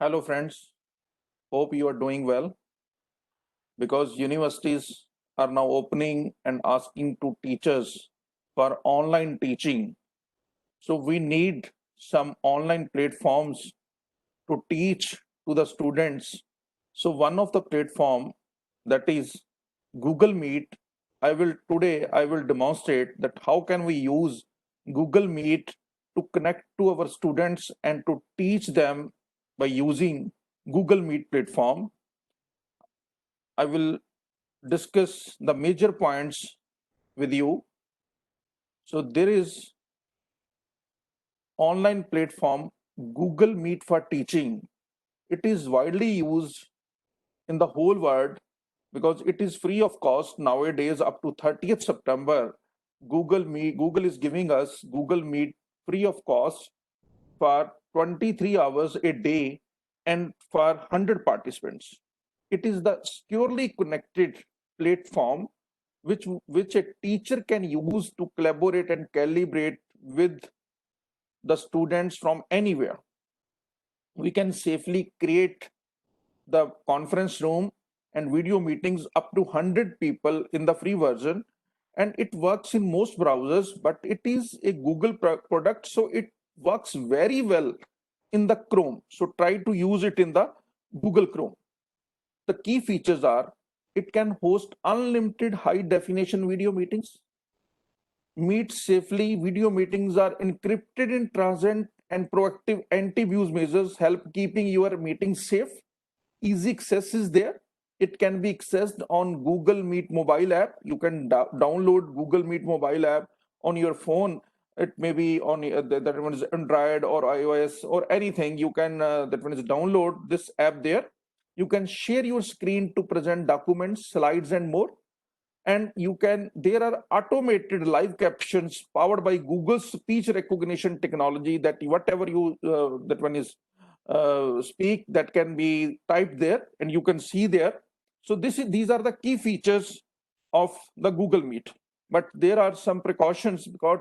Hello, friends. Hope you are doing well because universities are now opening and asking to teachers for online teaching. So, we need some online platforms to teach to the students. So, one of the platform that is Google Meet. I will demonstrate that how can we use Google Meet to connect to our students and to teach them by using Google Meet platform. I will discuss the major points with you. So there is online platform Google Meet for teaching. It is widely used in the whole world because it is free of cost nowadays up to 30th September. Google is giving us Google Meet free of cost for 23 hours a day and for 100 participants. It is the securely connected platform which a teacher can use to collaborate and calibrate with the students from anywhere. We can safely create the conference room and video meetings up to 100 people in the free version, and it works in most browsers, but it is a Google product, so it works very well in the Chrome. So try to use it in the Google Chrome. The key features are it can host unlimited high definition video meetings. Meet safely. Video meetings are encrypted in transit, and proactive anti-abuse measures help keeping your meetings safe. Easy access is there. It can be accessed on Google Meet mobile app. You can download Google Meet mobile app on your phone. It may be on that one is Android or iOS or anything. You can that one is download this app there. You can share your screen to present documents, slides, and more. And there are automated live captions powered by Google's speech recognition technology, that whatever you that one is speak, that can be typed there and you can see there. So these are the key features of the Google Meet, but there are some precautions because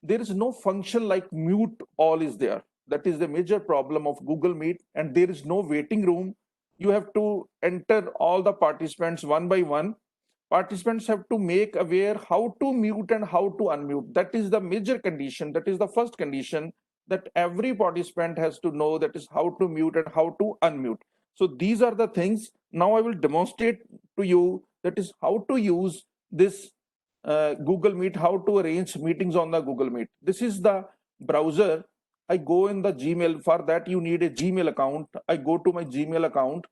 there is no function like mute all is there. That is the major problem of Google Meet, and there is no waiting room. You have to enter all the participants one by one. Participants have to make aware how to mute and how to unmute. That is the major condition. That is the first condition, that every participant has to know, that is how to mute and how to unmute. So these are the things. Now I will demonstrate to you, that is how to use this Google Meet, how to arrange meetings on the Google Meet. This is the browser. I go in the Gmail. For that you need a Gmail account. I go to my Gmail account,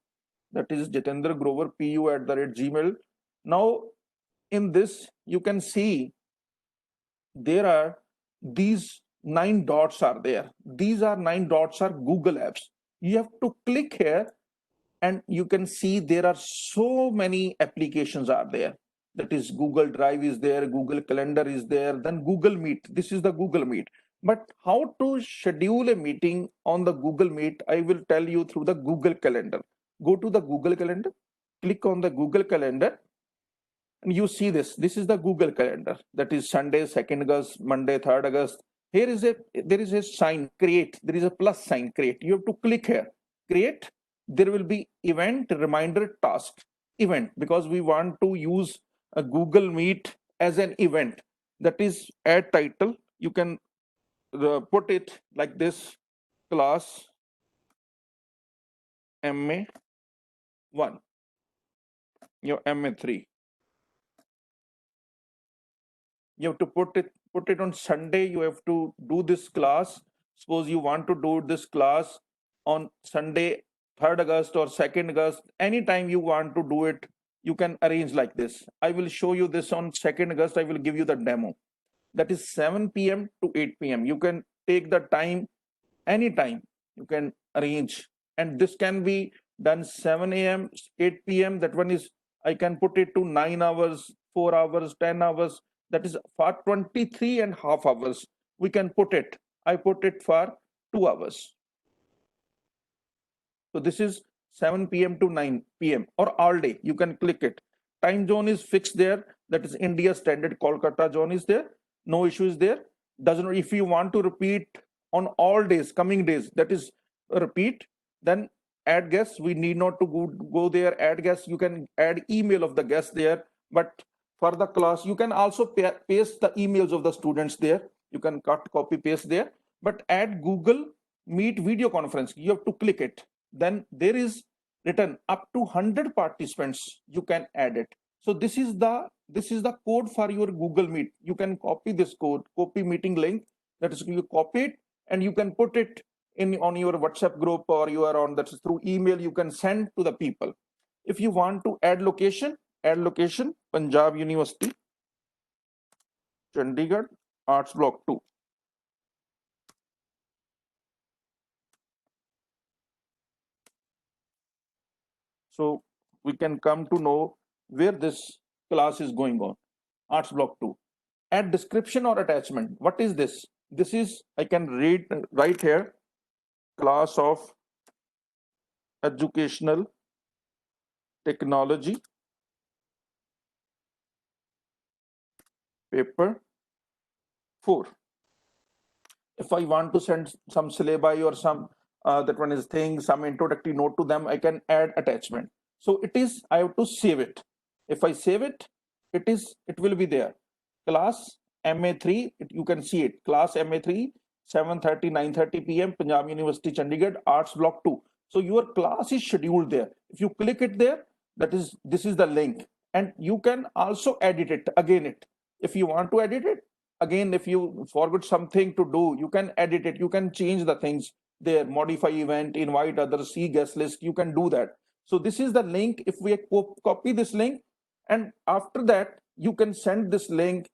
that is Jitendra Grover PU @gmail. Now in this you can see there are these 9 dots are there. These are 9 dots are Google apps. You have to click here and you can see there are so many applications are there. That is Google Drive is there, Google Calendar is there, then Google Meet. This is the Google Meet. But how to schedule a meeting on the Google Meet, I will tell you through the Google Calendar. Go to the Google Calendar, click on the Google Calendar, and you see this is the Google Calendar. That is Sunday 2nd August, Monday 3rd August. There is a sign create. There is a plus sign create. You have to click here create. There will be event reminder task event, because we want to use a Google Meet as an event. That is add title. You can put it like this: class MA1, your MA3. You have to put it on Sunday. You have to do this class. Suppose you want to do this class on Sunday 3rd August or 2nd August. Anytime you want to do it, you can arrange like this. I will show you this on 2nd August. I will give you the demo. That is 7 p.m. to 8 p.m. You can take the time anytime. You can arrange, and this can be done 7 a.m., 8 p.m. That one is, I can put it to 9 hours, 4 hours, 10 hours. That is for 23 and half hours. We can put it. I put it for 2 hours. So this is 7 p.m. to 9 p.m. or all day. You can click it. Time zone is fixed there. That is India Standard Kolkata zone is there. No issue is there. Doesn't, if you want to repeat on all days, coming days, that is repeat, then add guests, we need not to go there, add guests. You can add email of the guests there, but for the class, you can also paste the emails of the students there. You can cut, copy, paste there, but add Google Meet video conference, you have to click it. Then there is written up to 100 participants, you can add it. So this is the code for your Google Meet. You can copy this code, copy meeting link. That is, you copy it and you can put it in on your WhatsApp group, or you are on, that's through email, you can send to the people. If you want to add location, Punjab University, Chandigarh, Arts Block 2. So we can come to know where this class is going on. Arts Block 2. Add description or attachment. What is this? This is, I can read right here, class of educational technology, paper 4. If I want to send some syllabi or some that one is thing, some introductory note to them, I can add attachment. So it is, I have to save it. If I save it, it will be there. Class MA3, you can see it. Class MA3, 7:30, 9:30 p.m. Punjab University, Chandigarh, Arts Block 2. So your class is scheduled there. If you click it there, this is the link, and you can also edit it again. If you want to edit it again, if you forget something to do, you can edit it. You can change the things there, modify event, invite others, see guest list. You can do that. So this is the link. If we copy this link, and after that you can send this link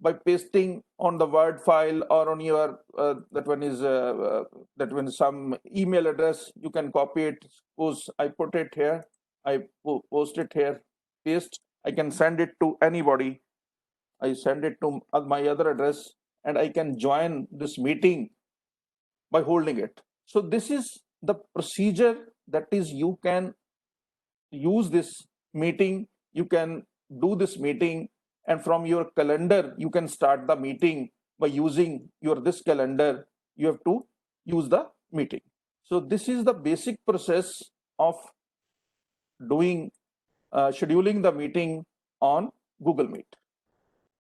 by pasting on the Word file or on your that one is some email address. You can copy it. Suppose I put it here, I post it here, paste. I can send it to anybody. I send it to my other address, and I can join this meeting by holding it. So this is the procedure, that is, you can use this meeting, you can do this meeting, and from your calendar you can start the meeting by using your this calendar. You have to use the meeting. So this is the basic process of doing scheduling the meeting on Google Meet.